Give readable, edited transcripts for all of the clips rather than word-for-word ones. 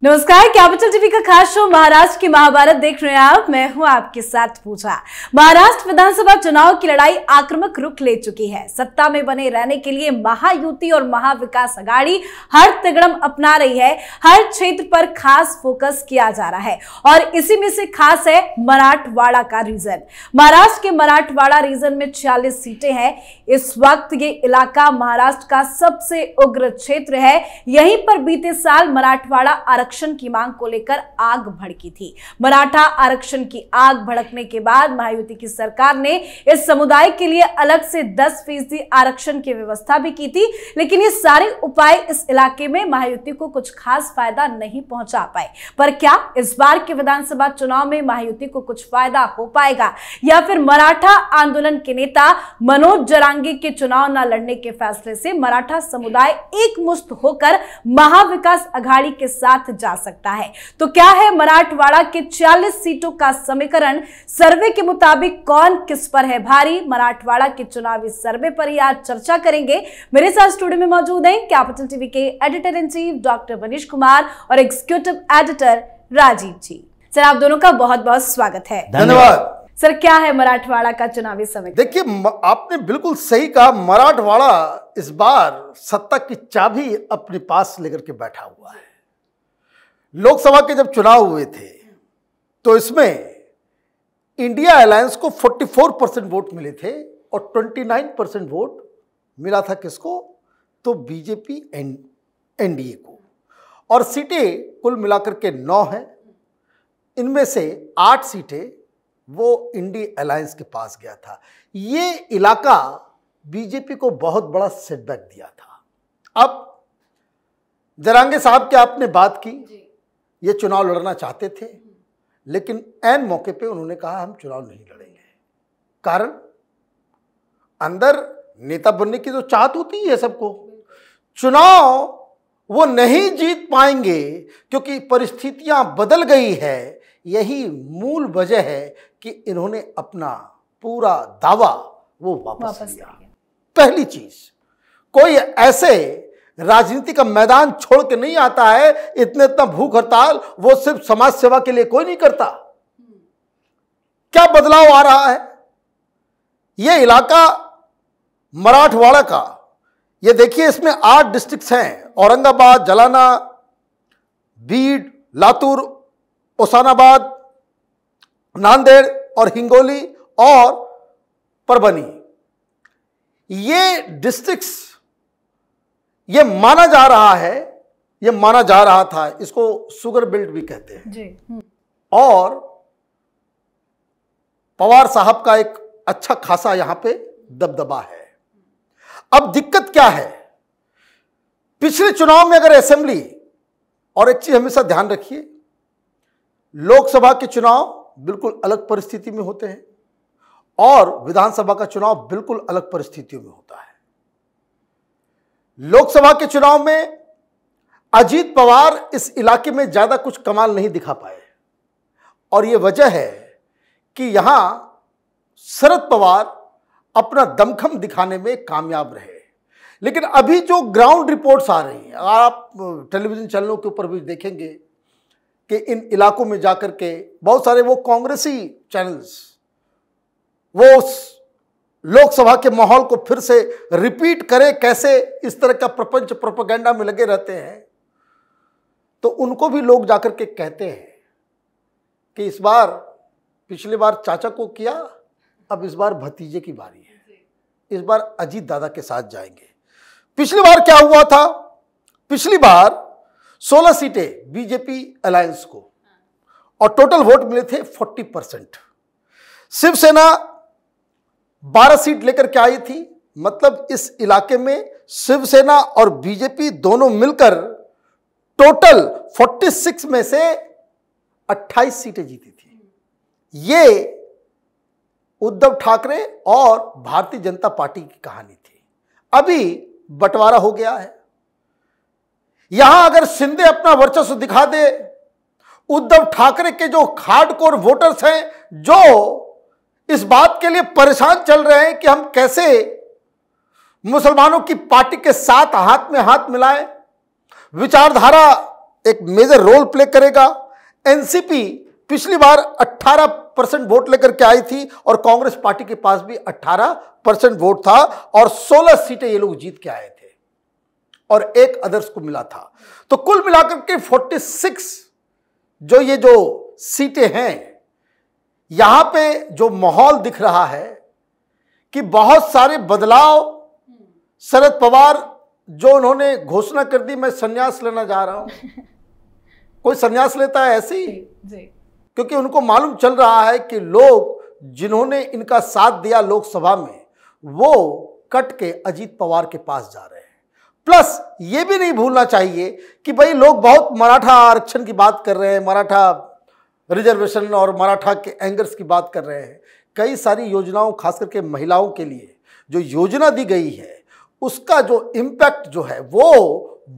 नमस्कार, capital TV का खास शो महाराष्ट्र की महाभारत देख रहे हैं आप। मैं हूं आपके साथ पूजा। महाराष्ट्र विधानसभा चुनाव की लड़ाई आक्रामक रुख ले चुकी है। सत्ता में बने रहने के लिए महायुति और महाविकास अघाड़ी हर तिगड़म अपना रही है। हर क्षेत्र पर खास फोकस किया जा रहा है और इसी में से खास है मराठवाड़ा का रीजन। महाराष्ट्र के मराठवाड़ा रीजन में 46 सीटें हैं। इस वक्त ये इलाका महाराष्ट्र का सबसे उग्र क्षेत्र है। यहीं पर बीते साल मराठवाड़ा आरक्षण की मांग को लेकर आग भड़की थी। मराठा आरक्षण की आग भड़कने के बाद महायुति की सरकार ने इस समुदाय के लिए अलग से 10% आरक्षण की व्यवस्था भी की थी, लेकिन ये सारे उपाय इस इलाके में महायुति को कुछ खास फायदा नहीं पहुंचा पाए। पर क्या इस बार के विधानसभा चुनाव में महायुति को कुछ फायदा हो पाएगा या फिर मराठा आंदोलन के नेता मनोज जरांगे के चुनाव न लड़ने के फैसले से मराठा समुदाय एकमुश्त होकर महाविकास अघाड़ी के साथ जा सकता है? तो क्या है मराठवाड़ा के 40 सीटों का समीकरण? सर्वे के मुताबिक कौन किस पर है भारी? मराठवाड़ा के चुनावी सर्वे पर ही आज चर्चा करेंगे। मेरे साथ स्टूडियो में मौजूद हैं कैपिटल टीवी के editor in chief doctor Manish Kumar और एग्जीक्यूटिव एडिटर राजीव जी। सर, आप दोनों का बहुत बहुत स्वागत है। धन्यवाद। सर, क्या है मराठवाड़ा का चुनावी समीकरण? देखिए, आपने बिल्कुल सही कहा। मराठवाड़ा इस बार सत्ता की चाबी अपने पास लेकर के बैठा हुआ है। लोकसभा के जब चुनाव हुए थे तो इसमें इंडिया अलायंस को 44% वोट मिले थे और 29% वोट मिला था किसको? तो बीजेपी एनडीए को। और सीटें कुल मिलाकर के 9 हैं। इनमें से 8 सीटें वो इंडिया अलायंस के पास गया था। ये इलाका बीजेपी को बहुत बड़ा सेटबैक दिया था। अब जरांगे साहब की आपने बात की, ये चुनाव लड़ना चाहते थे, लेकिन ऐन मौके पे उन्होंने कहा हम चुनाव नहीं लड़ेंगे। कारण अंदर नेता बनने की जो चाहत होती है सबको, चुनाव वो नहीं जीत पाएंगे क्योंकि परिस्थितियां बदल गई है। यही मूल वजह है कि इन्होंने अपना पूरा दावा वो वापस लिया। पहली चीज, कोई ऐसे राजनीति का मैदान छोड़ के नहीं आता है। इतना भूख हड़ताल वो सिर्फ समाज सेवा के लिए कोई नहीं करता। क्या बदलाव आ रहा है? ये इलाका मराठवाड़ा का, ये देखिए, इसमें 8 डिस्ट्रिक्ट्स हैं। औरंगाबाद, जालना, बीड, लातूर, ओसानाबाद, नांदेड़ और हिंगोली और परभनी। ये डिस्ट्रिक्ट्स, ये माना जा रहा है, ये माना जा रहा था, इसको शुगर बेल्ट भी कहते हैं जी। और पवार साहब का एक अच्छा खासा यहां पे दबदबा है। अब दिक्कत क्या है? पिछले चुनाव में अगर असेंबली, और एक चीज हमेशा ध्यान रखिए, लोकसभा के चुनाव बिल्कुल अलग परिस्थिति में होते हैं और विधानसभा का चुनाव बिल्कुल अलग परिस्थितियों में होता है। लोकसभा के चुनाव में अजीत पवार इस इलाके में ज्यादा कुछ कमाल नहीं दिखा पाए और यह वजह है कि यहां शरद पवार अपना दमखम दिखाने में कामयाब रहे। लेकिन अभी जो ग्राउंड रिपोर्ट्स आ रही हैं, आप टेलीविजन चैनलों के ऊपर भी देखेंगे कि इन इलाकों में जाकर के बहुत सारे वो कांग्रेसी चैनल्स वो लोकसभा के माहौल को फिर से रिपीट करें, कैसे इस तरह का प्रपंच प्रोपेगेंडा में लगे रहते हैं। तो उनको भी लोग जाकर के कहते हैं कि इस बार, पिछली बार चाचा को किया, अब इस बार भतीजे की बारी है। इस बार अजीत दादा के साथ जाएंगे। पिछली बार क्या हुआ था? पिछली बार 16 सीटें बीजेपी अलायंस को और टोटल वोट मिले थे 40%। शिवसेना 12 सीट लेकर के आई थी। मतलब इस इलाके में शिवसेना और बीजेपी दोनों मिलकर टोटल 46 में से 28 सीटें जीती थी। ये उद्धव ठाकरे और भारतीय जनता पार्टी की कहानी थी। अभी बंटवारा हो गया है। यहां अगर शिंदे अपना वर्चस्व दिखा दे, उद्धव ठाकरे के जो हार्डकोर वोटर्स हैं, जो इस बात के लिए परेशान चल रहे हैं कि हम कैसे मुसलमानों की पार्टी के साथ हाथ में हाथ मिलाएं, विचारधारा एक मेजर रोल प्ले करेगा। एनसीपी पिछली बार 18% वोट लेकर के आई थी और कांग्रेस पार्टी के पास भी 18% वोट था और 16 सीटें ये लोग जीत के आए थे और एक अदर्स को मिला था। तो कुल मिलाकर के 46 जो सीटें हैं, यहां पे जो माहौल दिख रहा है कि बहुत सारे बदलाव। शरद पवार जो उन्होंने घोषणा कर दी, मैं संन्यास लेना जा रहा हूं। कोई संन्यास लेता है ऐसे ही? क्योंकि उनको मालूम चल रहा है कि लोग जिन्होंने इनका साथ दिया लोकसभा में, वो कट के अजीत पवार के पास जा रहे हैं। प्लस ये भी नहीं भूलना चाहिए कि भाई लोग बहुत मराठा आरक्षण की बात कर रहे हैं, मराठा रिजर्वेशन और मराठा के एंगर्स की बात कर रहे हैं। कई सारी योजनाओं, खास करके महिलाओं के लिए जो योजना दी गई है, उसका जो इम्पैक्ट जो है वो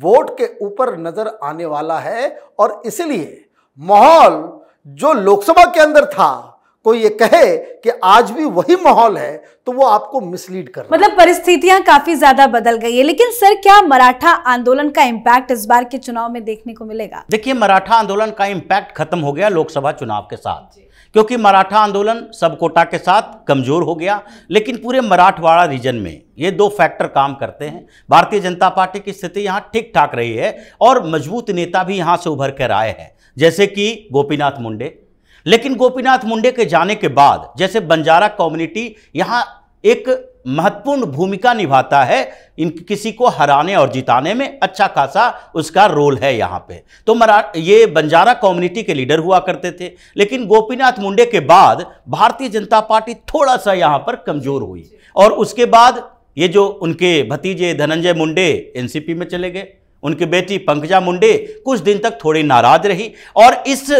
वोट के ऊपर नजर आने वाला है। और इसलिए माहौल जो लोकसभा के अंदर था, कोई ये कहे कि आज भी वही माहौल है तो वो आपको मिसलीड कर रहा है। मतलब परिस्थितियां काफी ज्यादा बदल गई है। लेकिन सर, क्या मराठा आंदोलन का इम्पैक्ट इस बार के चुनाव में देखने को मिलेगा? देखिए, मराठा आंदोलन का इम्पैक्ट खत्म हो गया लोकसभा चुनाव के साथ, क्योंकि मराठा आंदोलन सब कोटा के साथ कमजोर हो गया। लेकिन पूरे मराठवाड़ा रीजन में ये दो फैक्टर काम करते हैं। भारतीय जनता पार्टी की स्थिति यहां ठीक ठाक रही है और मजबूत नेता भी यहां से उभर कर आए हैं, जैसे कि गोपीनाथ मुंडे। लेकिन गोपीनाथ मुंडे के जाने के बाद जैसे बंजारा कम्युनिटी यहां एक महत्वपूर्ण भूमिका निभाता है, इन किसी को हराने और जिताने में अच्छा खासा उसका रोल है यहाँ पे। तो ये बंजारा कम्युनिटी के लीडर हुआ करते थे। लेकिन गोपीनाथ मुंडे के बाद भारतीय जनता पार्टी थोड़ा सा यहाँ पर कमजोर हुई और उसके बाद ये जो उनके भतीजे धनंजय मुंडे एनसीपी में चले गए, उनकी बेटी पंकजा मुंडे कुछ दिन तक थोड़ी नाराज रही और इस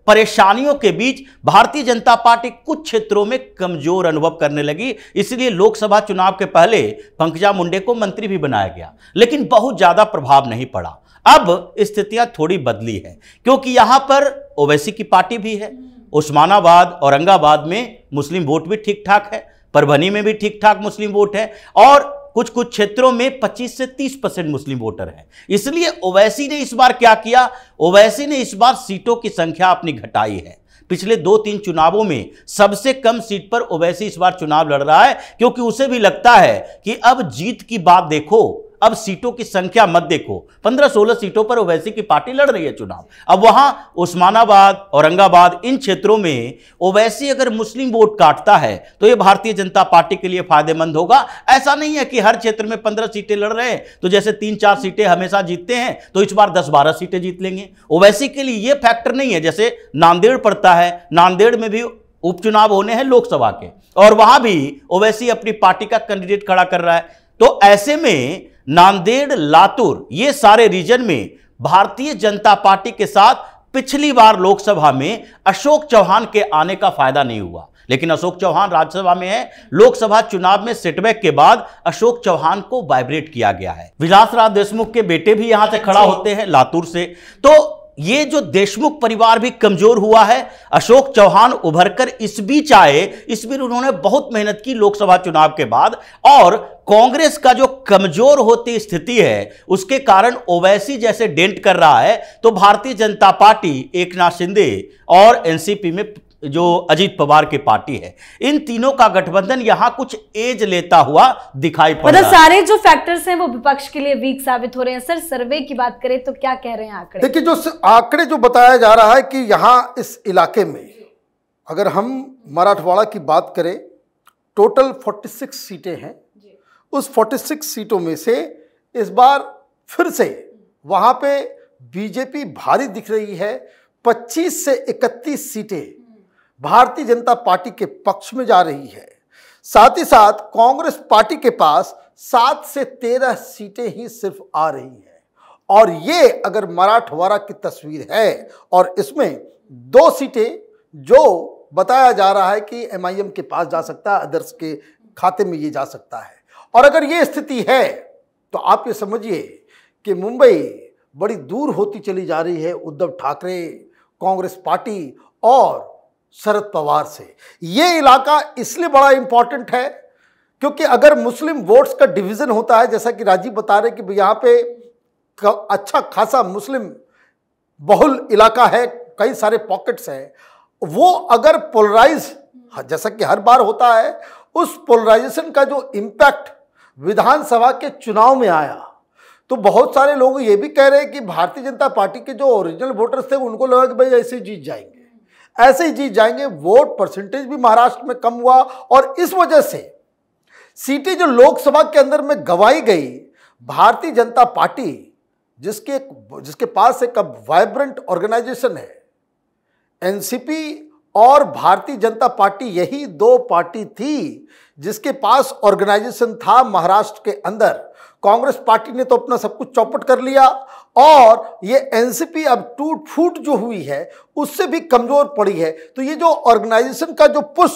परेशानियों के बीच भारतीय जनता पार्टी कुछ क्षेत्रों में कमजोर अनुभव करने लगी। इसलिए लोकसभा चुनाव के पहले पंकजा मुंडे को मंत्री भी बनाया गया, लेकिन बहुत ज्यादा प्रभाव नहीं पड़ा। अब स्थितियां थोड़ी बदली है, क्योंकि यहां पर ओवैसी की पार्टी भी है। उस्मानाबाद, औरंगाबाद में मुस्लिम वोट भी ठीक ठाक है, परभनी में भी ठीक ठाक मुस्लिम वोट है और कुछ कुछ क्षेत्रों में 25 से 30% मुस्लिम वोटर हैं। इसलिए ओवैसी ने इस बार क्या किया? ओवैसी ने इस बार सीटों की संख्या अपनी घटाई है। पिछले 2-3 चुनावों में सबसे कम सीट पर ओवैसी इस बार चुनाव लड़ रहा है, क्योंकि उसे भी लगता है कि अब जीत की बात देखो, अब सीटों की संख्या मत देखो। 15-16 सीटों पर ओवैसी की पार्टी लड़ रही है चुनाव। अब वहां उस्मानाबाद, औरंगाबाद, इन क्षेत्रों में ओवैसी अगर मुस्लिम वोट काटता है तो यह भारतीय जनता पार्टी के लिए फायदेमंद होगा। ऐसा नहीं है कि हर क्षेत्र में 15 सीटें लड़ रहे हैं तो जैसे 3-4 सीटें हमेशा जीतते हैं तो इस बार 10-12 सीटें जीत लेंगे। ओवैसी के लिए यह फैक्टर नहीं है। जैसे नांदेड़ पड़ता है, नांदेड़ में भी उपचुनाव होने हैं लोकसभा के और वहां भी ओवैसी अपनी पार्टी का कैंडिडेट खड़ा कर रहा है। तो ऐसे में नांदेड़, लातूर, ये सारे रीजन में भारतीय जनता पार्टी के साथ पिछली बार लोकसभा में अशोक चौहान के आने का फायदा नहीं हुआ। लेकिन अशोक चौहान राज्यसभा में है। लोकसभा चुनाव में सेटबैक के बाद अशोक चौहान को वाइब्रेट किया गया है। विलासराव देशमुख के बेटे भी यहां से खड़ा होते हैं, लातूर से। तो ये जो देशमुख परिवार भी कमजोर हुआ है। अशोक चौहान उभरकर इस बीच आए, इस बीच उन्होंने बहुत मेहनत की लोकसभा चुनाव के बाद और कांग्रेस का जो कमजोर होती स्थिति है उसके कारण ओवैसी जैसे डेंट कर रहा है। तो भारतीय जनता पार्टी, एकनाथ शिंदे और एनसीपी में जो अजीत पवार की पार्टी है, इन तीनों का गठबंधन यहां कुछ एज लेता हुआ दिखाई पड़ रहा है। सारे जो फैक्टर्स हैं वो विपक्ष के लिए वीक साबित हो रहे हैं। सर, सर्वे की बात करें तो क्या कह रहे हैं आंकड़े? देखिए, जो आंकड़े जो बताया जा रहा है कि यहां इस इलाके में अगर हम मराठवाड़ा की बात करें, टोटल 46 सीटें हैं। उस 46 सीटों में से इस बार फिर से वहां पे बीजेपी भारी दिख रही है। 25 से 31 सीटें भारतीय जनता पार्टी के पक्ष में जा रही है। साथ ही साथ कांग्रेस पार्टी के पास 7 से 13 सीटें ही सिर्फ आ रही हैं। और ये अगर मराठवाड़ा की तस्वीर है और इसमें 2 सीटें जो बताया जा रहा है कि एमआईएम के पास जा सकता है, अदर्स के खाते में ये जा सकता है। और अगर ये स्थिति है तो आप ये समझिए कि मुंबई बड़ी दूर होती चली जा रही है उद्धव ठाकरे, कांग्रेस पार्टी और शरद पवार से। ये इलाका इसलिए बड़ा इंपॉर्टेंट है क्योंकि अगर मुस्लिम वोट्स का डिवीजन होता है, जैसा कि राजीव बता रहे कि यहाँ पे अच्छा खासा मुस्लिम बहुल इलाका है, कई सारे पॉकेट्स हैं, वो अगर पोलराइज, जैसा कि हर बार होता है, उस पोलराइजेशन का जो इम्पैक्ट विधानसभा के चुनाव में आया, तो बहुत सारे लोग ये भी कह रहे हैं कि भारतीय जनता पार्टी के जो ओरिजिनल वोटर्स थे उनको लगा कि भाई ऐसे ही जीत जाएंगे, ऐसे ही जीत जाएंगे। वोट परसेंटेज भी महाराष्ट्र में कम हुआ और इस वजह से सीटें जो लोकसभा के अंदर में गंवाई गई, भारतीय जनता पार्टी जिसके पास एक वाइब्रेंट ऑर्गेनाइजेशन है, एनसीपी और भारतीय जनता पार्टी, यही दो पार्टी थी जिसके पास ऑर्गेनाइजेशन था महाराष्ट्र के अंदर। कांग्रेस पार्टी ने तो अपना सब कुछ चौपट कर लिया और ये एनसीपी अब टूट फूट जो हुई है उससे भी कमजोर पड़ी है। तो ये जो ऑर्गेनाइजेशन का जो पुश,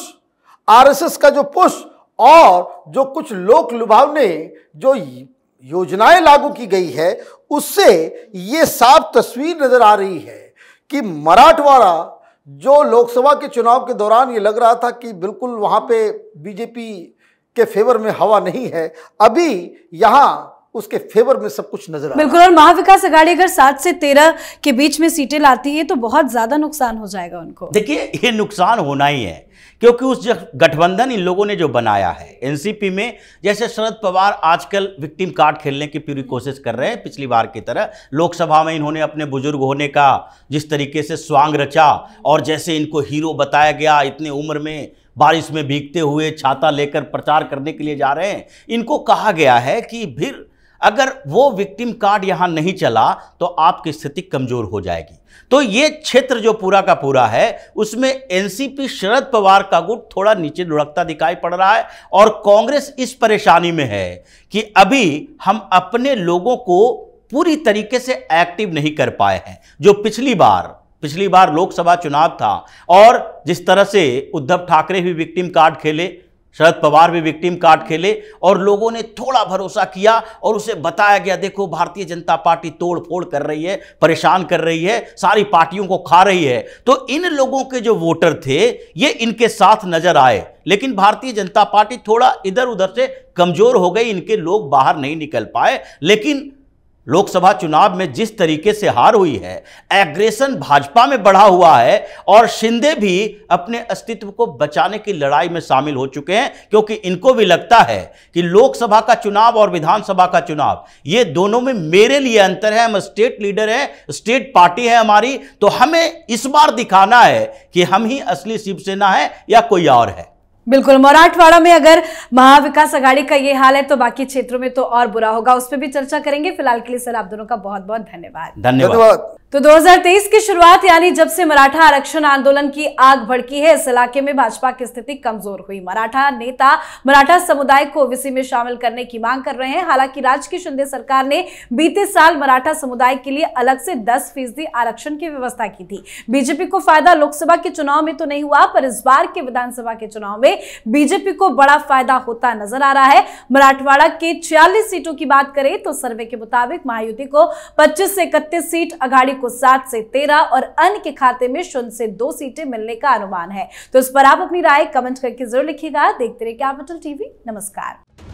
आरएसएस का जो पुश और जो कुछ लोक लुभावने जो योजनाएं लागू की गई है, उससे ये साफ तस्वीर नजर आ रही है कि मराठवाड़ा जो लोकसभा के चुनाव के दौरान ये लग रहा था कि बिल्कुल वहां पे बीजेपी के फेवर में हवा नहीं है, अभी यहां उसके फेवर में सब कुछ नजर आ रहा है। बिल्कुल। और महाविकास आघाड़ी अगर 7 से 13 के बीच में सीटें लाती है तो बहुत ज्यादा नुकसान हो जाएगा उनको। देखिए, ये नुकसान होना ही है, क्योंकि उस गठबंधन इन लोगों ने जो बनाया है एनसीपी में, जैसे शरद पवार आजकल विक्टिम कार्ड खेलने की पूरी कोशिश कर रहे हैं पिछली बार की तरह। लोकसभा में इन्होंने अपने बुजुर्ग होने का जिस तरीके से स्वांग रचा और जैसे इनको हीरो बताया गया, इतने उम्र में बारिश में भीगते हुए छाता लेकर प्रचार करने के लिए जा रहे हैं। इनको कहा गया है कि फिर अगर वो विक्टिम कार्ड यहां नहीं चला तो आपकी स्थिति कमजोर हो जाएगी। तो ये क्षेत्र जो पूरा का पूरा है उसमें एनसीपी शरद पवार का गुट थोड़ा नीचे लुढ़कता दिखाई पड़ रहा है और कांग्रेस इस परेशानी में है कि अभी हम अपने लोगों को पूरी तरीके से एक्टिव नहीं कर पाए हैं। जो पिछली बार लोकसभा चुनाव था और जिस तरह से उद्धव ठाकरे भी विक्टिम कार्ड खेले, शरद पवार भी विक्टिम कार्ड खेले और लोगों ने थोड़ा भरोसा किया और उसे बताया गया, देखो भारतीय जनता पार्टी तोड़ फोड़ कर रही है, परेशान कर रही है, सारी पार्टियों को खा रही है। तो इन लोगों के जो वोटर थे ये इनके साथ नजर आए, लेकिन भारतीय जनता पार्टी थोड़ा इधर उधर से कमजोर हो गई, इनके लोग बाहर नहीं निकल पाए। लेकिन लोकसभा चुनाव में जिस तरीके से हार हुई है, एग्रेशन भाजपा में बढ़ा हुआ है और शिंदे भी अपने अस्तित्व को बचाने की लड़ाई में शामिल हो चुके हैं, क्योंकि इनको भी लगता है कि लोकसभा का चुनाव और विधानसभा का चुनाव ये दोनों में मेरे लिए अंतर है। हम स्टेट लीडर हैं, स्टेट पार्टी है हमारी, तो हमें इस बार दिखाना है कि हम ही असली शिवसेना है या कोई और है। बिल्कुल। मराठवाड़ा में अगर महाविकास आघाड़ी का ये हाल है तो बाकी क्षेत्रों में तो और बुरा होगा, उस पर भी चर्चा करेंगे। फिलहाल के लिए सर आप दोनों का बहुत बहुत धन्यवाद। तो 2023 की शुरुआत यानी जब से मराठा आरक्षण आंदोलन की आग भड़की है, इस इलाके में भाजपा की स्थिति कमजोर हुई। मराठा नेता मराठा समुदाय को ओबीसी में शामिल करने की मांग कर रहे हैं। हालांकि राज्य की शिंदे सरकार ने बीते साल मराठा समुदाय के लिए अलग से 10% आरक्षण की व्यवस्था की थी। बीजेपी को फायदा लोकसभा के चुनाव में तो नहीं हुआ, पर इस बार के विधानसभा के चुनाव में बीजेपी को बड़ा फायदा होता नजर आ रहा है। मराठवाड़ा के 46 सीटों की बात करें तो सर्वे के मुताबिक महायुति को 25 से 31 सीट, अघाड़ी को 7 से 13 और अन्य के खाते में 0 से 2 सीटें मिलने का अनुमान है। तो इस पर आप अपनी राय कमेंट करके जरूर लिखिएगा। देखते रहिए कैपिटल टीवी। नमस्कार।